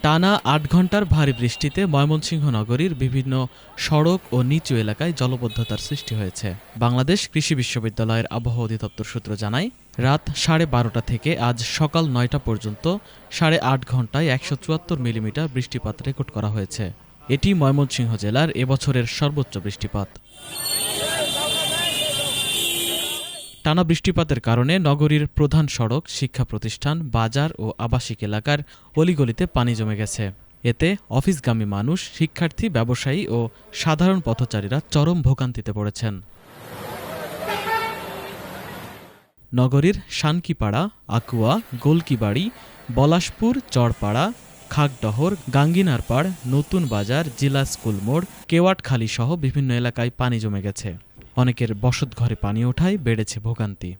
টানা ৮ ঘণ্টার ভারী বৃষ্টিতে ময়মনসিংহ নগরীর বিভিন্ন সড়ক ও নিচু এলাকায় জলাবদ্ধতার সৃষ্টি হয়েছে। বাংলাদেশ কৃষি বিশ্ববিদ্যালয়ের আবহাওয়া অধিদপ্তর সূত্র জানায়, রাত 12:30 থেকে আজ সকাল 9টা পর্যন্ত 8.5 ঘণ্টায় 174 মিলিমিটার বৃষ্টিপাত রেকর্ড করা হয়েছে। এটি ময়মনসিংহ জেলার এবছরের সর্বোচ্চ বৃষ্টিপাত। টানা বৃষ্টিপাতের কারণে নগরীর প্রধান সড়ক, শিক্ষা প্রতিষ্ঠান, বাজার ও আবাসিক এলাকার অলিগলিতে পানি জমে গেছে। এতে অফিসগামী মানুষ, শিক্ষার্থী, ব্যবসায়ী ও সাধারণ পথচারীরা চরম ভোগান্তিতে পড়েছেন। নগরীর শানকিপাড়া, আকুয়া, গোলকিবাড়ি, বলাশপুর, চরপাড়া, খাগডহর, গাঙ্গিনারপাড়, নতুন বাজার, জিলা স্কুল মোড়, কেওয়াটখালী সহ বিভিন্ন এলাকায় পানি জমে গেছে। অনেকের বসতঘরে পানি ওঠায় বেড়েছে ভোগান্তি।